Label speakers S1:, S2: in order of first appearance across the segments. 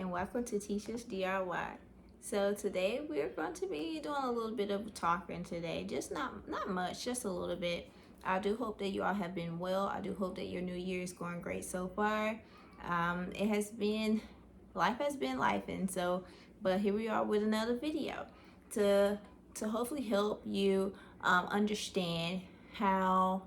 S1: and welcome to Teachers DIY. So today we're going to be doing a little bit of talking today, just not much, just a little bit. I do hope that you all have been well. I do hope that your new year is going great so far. It has been life has been life, and so but here we are with another video to hopefully help you understand how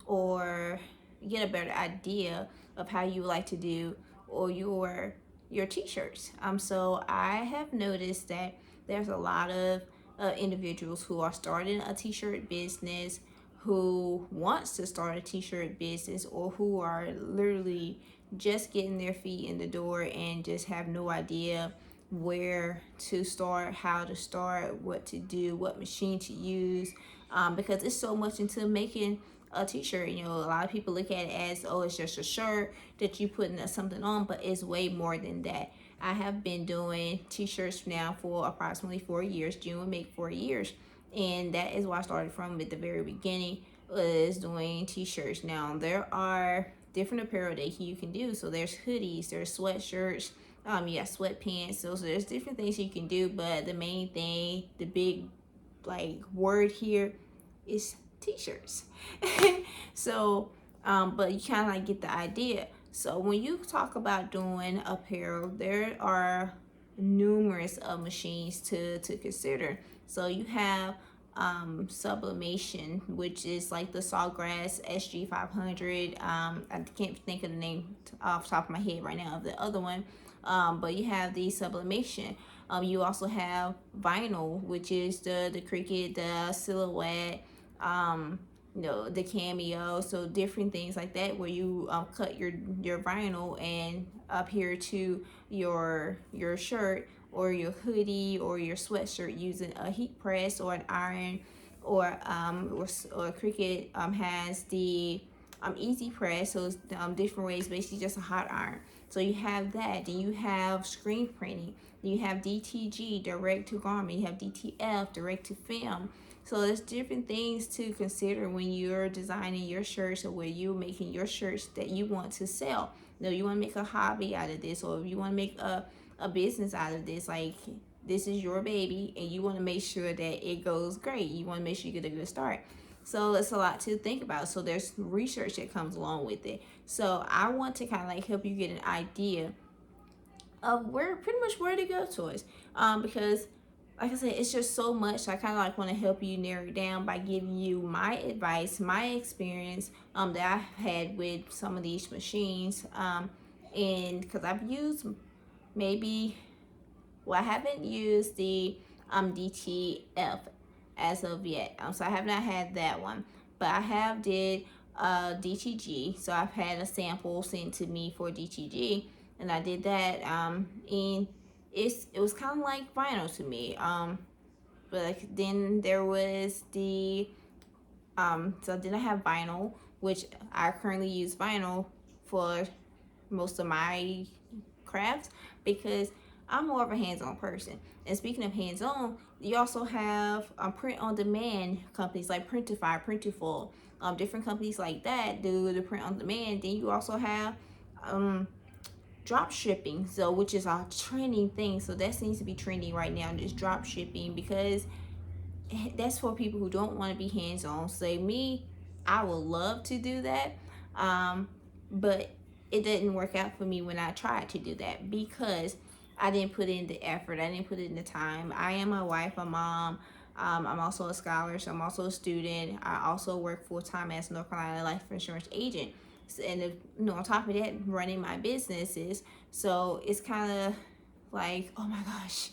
S1: or get a better idea of how you would like to do or your t-shirts. So I have noticed that there's a lot of individuals who are starting a t-shirt business, who wants to start a t-shirt business, or who are literally just getting their feet in the door and just have no idea where to start, how to start, what to do, what machine to use, because it's so much into making a t-shirt. You know, a lot of people look at it as, oh, it's just a shirt that you putting something on, but it's way more than that. I have been doing t-shirts now for approximately 4 years. June will make 4 years, and that is why I started from at the very beginning, was doing t-shirts. Now there are different apparel that you can do. So there's hoodies, there's sweatshirts, yeah, sweatpants. So there's different things you can do, but the main thing, the big word here is t-shirts. So but you kind of get the idea. So when you talk about doing apparel, there are numerous machines to consider. So you have sublimation, which is like the Sawgrass SG500. I can't think of the name off the top of my head right now of the other one, but you have the sublimation. You also have vinyl, which is the Cricut, the Silhouette, the Cameo. So different things like that, where you cut your vinyl and up here to your shirt or your hoodie or your sweatshirt using a heat press or an iron, or Cricut has the easy press. So it's different ways, basically just a hot iron. So you have that. Then you have screen printing. Then you have DTG, direct to garment. You have DTF, direct to film. So there's different things to consider when you're designing your shirts, or when you're making your shirts that you want to sell. You know, you want to make a hobby out of this, or if you want to make a business out of this, like this is your baby and you want to make sure that it goes great. You want to make sure you get a good start. So it's a lot to think about. So there's research that comes along with it. So I want to kind of help you get an idea of pretty much where to go towards, because like I said, it's just so much. I kind of want to help you narrow it down by giving you my advice, my experience that I've had with some of these machines, and because I've used maybe, well, I haven't used the DTF as of yet, so I have not had that one, but I have did DTG. So I've had a sample sent to me for DTG, and I did that, and it was kind of like vinyl to me, but then there was the so then I have vinyl, which I currently use vinyl for most of my crafts, because I'm more of a hands-on person. And speaking of hands-on, you also have print-on-demand companies like Printify, Printful, different companies like that do the print-on-demand. Then you also have drop shipping, so which is a trending thing. So that seems to be trending right now, just drop shipping, because that's for people who don't want to be hands-on. Say me, I would love to do that, but it didn't work out for me when I tried to do that, because I didn't put in the effort, I didn't put in the time. I am a wife, a mom, I'm also a scholar, so I'm also a student. I also work full-time as a North Carolina life insurance agent, and if, on top of that, running my businesses. So it's kind of like, oh my gosh,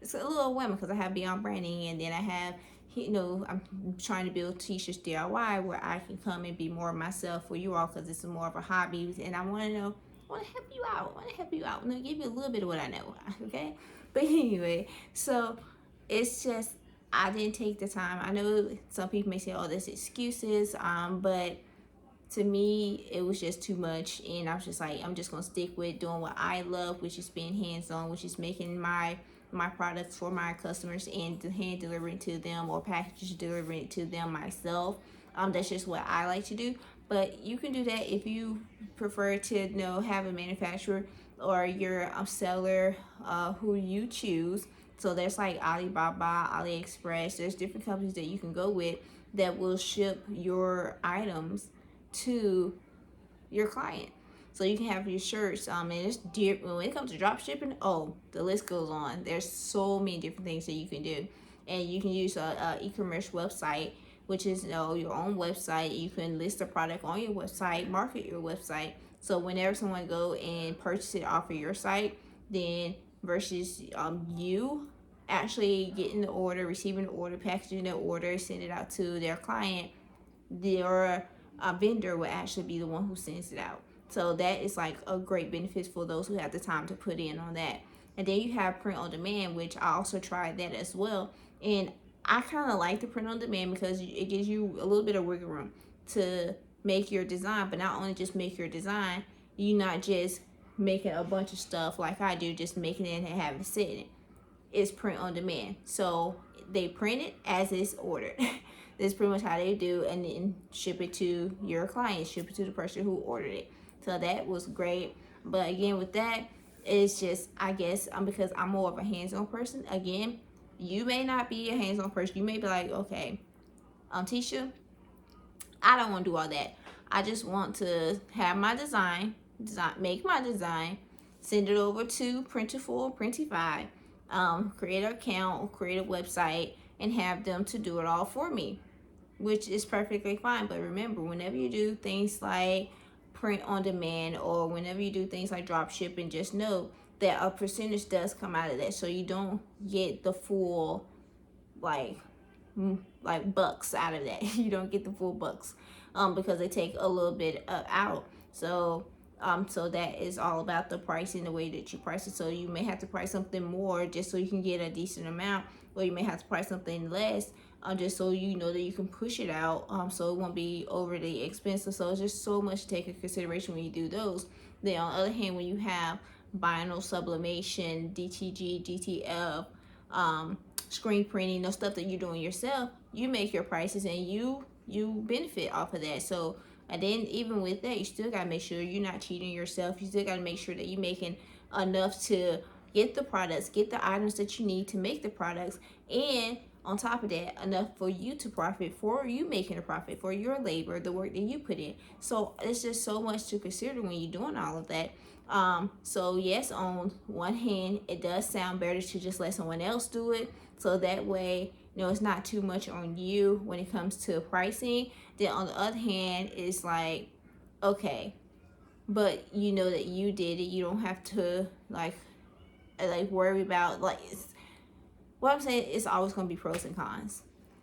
S1: it's a little overwhelming, because I have Beyond Branding, and then I have, I'm trying to build Teachers DIY, where I can come and be more myself for you all, because it's more of a hobby, and I want to help you out. I want to help you out. I'm going to give you a little bit of what I know, okay? But anyway, so it's just, I didn't take the time. I know some people may say, oh, that's excuses, but to me, it was just too much, and I was just like, I'm just gonna stick with doing what I love, which is being hands-on, which is making my products for my customers and hand delivering to them, or package delivering to them myself. That's just what I like to do. But you can do that if you prefer to have a manufacturer or your seller who you choose. So there's like Alibaba, AliExpress. There's different companies that you can go with that will ship your items to your client. So you can have your shirts. And it's when it comes to drop shipping, oh, the list goes on. There's so many different things that you can do, and you can use a e-commerce website, which is your own website. You can list the product on your website, market your website. So whenever someone go and purchase it off of your site, then versus you actually getting the order, receiving the order, packaging the order, send it out to their client, their vendor will actually be the one who sends it out. So that is like a great benefit for those who have the time to put in on that. And then you have print on demand, which I also tried that as well. And I kind of like the print on demand because it gives you a little bit of wiggle room to make your design, but not only just make your design, you not just making a bunch of stuff like I do, just making it and having it sitting. It's print on demand. So they print it as it's ordered. That's pretty much how they do, and then ship it to your client, ship it to the person who ordered it. So that was great. But again, with that, it's just, I guess, because I'm more of a hands-on person. Again, you may not be a hands-on person. You may be like, okay, Tisha, I don't want to do all that. I just want to have my design, make my design, send it over to Printiful, Printify, create an account, create a website, and have them to do it all for me, which is perfectly fine. But remember, whenever you do things like print on demand, or whenever you do things like drop shipping, just know that a percentage does come out of that, so you don't get the full like bucks out of that. You don't get the full bucks because they take a little bit out. So that is all about the pricing, the way that you price it. So you may have to price something more just so you can get a decent amount, or you may have to price something less just so you know that you can push it out, so it won't be overly expensive. So it's just so much to take into consideration when you do those. Then on the other hand, when you have vinyl, sublimation, DTG, DTF, screen printing, those stuff that you're doing yourself, you make your prices and you benefit off of that. So and then even with that, you still gotta make sure you're not cheating yourself. You still gotta make sure that you're making enough to get the products, get the items that you need to make the products, and on top of that, enough for you to profit, for you making a profit, for your labor, the work that you put in. So it's just so much to consider when you're doing all of that. So yes, on one hand, it does sound better to just let someone else do it, so that way, it's not too much on you when it comes to pricing. Then on the other hand, it's like, okay, but you know that you did it. You don't have to like worry about what I'm saying. It's always going to be pros and cons,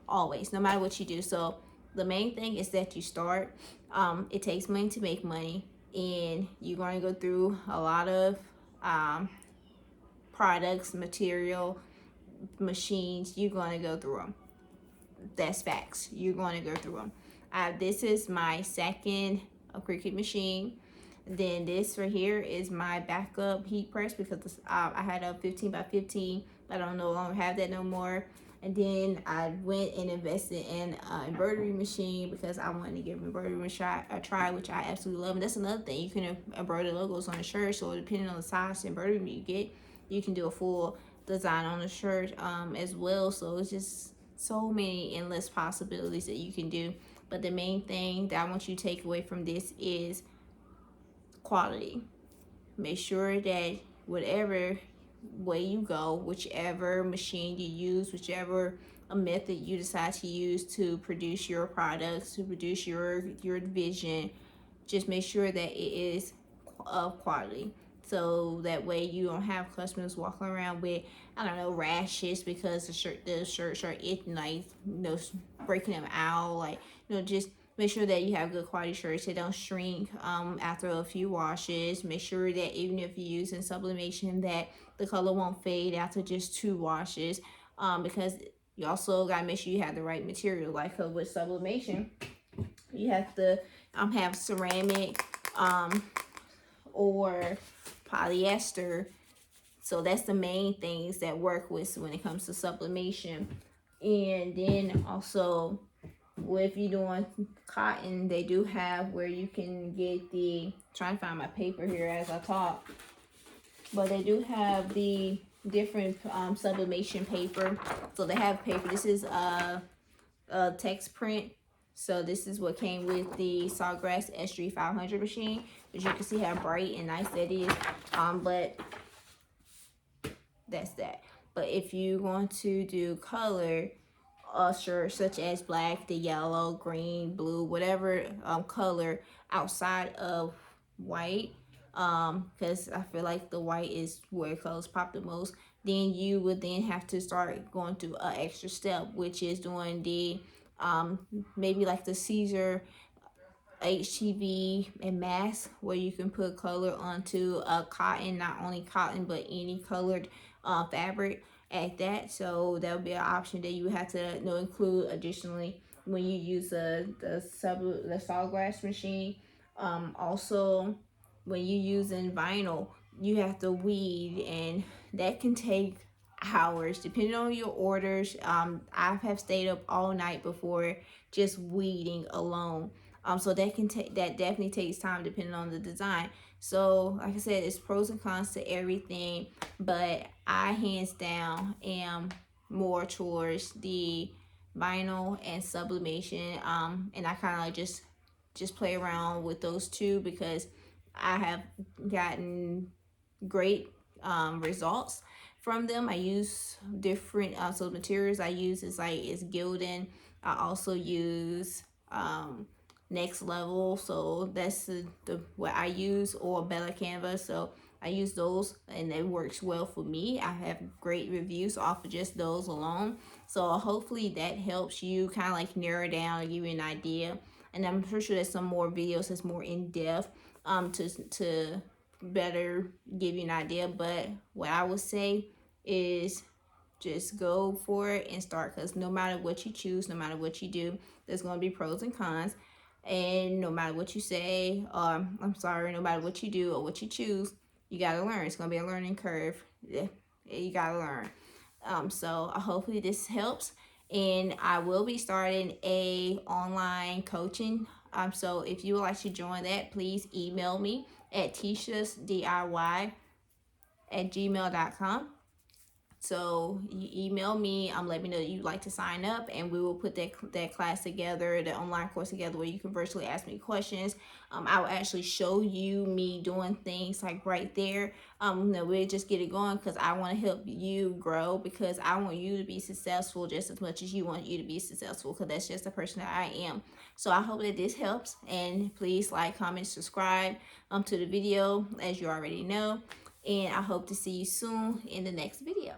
S1: always, no matter what you do. So the main thing is that you start. It takes money to make money, and you're going to go through a lot of products, material, machines. You're going to go through them. That's facts. You're going to go through them. This is my second Cricut machine. Then this right here is my backup heat press, because I had a 15 by 15, but I don't no longer have that no more. And then I went and invested in an embroidery machine because I wanted to give embroidery a try, which I absolutely love. And that's another thing. You can embroider logos on a shirt, so depending on the size embroidery you get, you can do a full design on the shirt as well. So it's just so many endless possibilities that you can do. But the main thing that I want you to take away from this is quality. Make sure that whatever way you go, whichever machine you use, whichever a method you decide to use to produce your products, to produce your vision, just make sure that it is of quality. So that way you don't have customers walking around with, I don't know, rashes because the shirts are itching, like, breaking them out. Like, just make sure that you have good quality shirts that don't shrink after a few washes. Make sure that even if you're using sublimation, that the color won't fade after just 2 washes. Because you also gotta make sure you have the right material. Like with sublimation, you have to have ceramic or polyester. So that's the main things that work with when it comes to sublimation. And then also, if you're doing cotton, they do have where you can get trying to find my paper here as I talk. but they do have the different sublimation paper. So they have paper. This is a text print. So this is what came with the Sawgrass S3 500 machine. As you can see how bright and nice that is. But that's that. But if you want to do color, sure, such as black, the yellow, green, blue, whatever color outside of white, because I feel like the white is where colors pop the most, then you would then have to start going through an extra step, which is doing the maybe like the Caesar HTV and mask, where you can put color onto a cotton, not only cotton but any colored fabric at that. So that would be an option that you would have to include additionally when you use the Sawgrass machine. Also, when you using vinyl, you have to weed, and that can take hours depending on your orders. I have stayed up all night before just weeding alone. So that can take, that definitely takes time depending on the design. So like I said, it's pros and cons to everything, but I hands down am more towards the vinyl and sublimation. And I kind of like just play around with those two because I have gotten great results from them. I use different so the materials I use is Gildan. I also use Next Level, so that's the what I use, or Bella Canvas. So I use those and it works well for me. I have great reviews off of just those alone. So hopefully that helps you kind of like narrow down and give you an idea. And I'm pretty sure there's some more videos that's more in depth to better give you an idea. But what I would say is just go for it and start, because no matter what you choose, no matter what you do, there's going to be pros and cons. And no matter what you say, no matter what you do or what you choose, you got to learn. It's going to be a learning curve. Yeah, you got to learn. So hopefully this helps. And I will be starting a online coaching. So if you would like to join that, please email me at tishasdiy@gmail.com. So you email me, let me know that you'd like to sign up, and we will put that class together, the online course together, where you can virtually ask me questions. I will actually show you me doing things like right there. We'll just get it going because I want to help you grow, because I want you to be successful just as much as you want you to be successful, because that's just the person that I am. So I hope that this helps, and please like, comment, subscribe to the video, as you already know. And I hope to see you soon in the next video.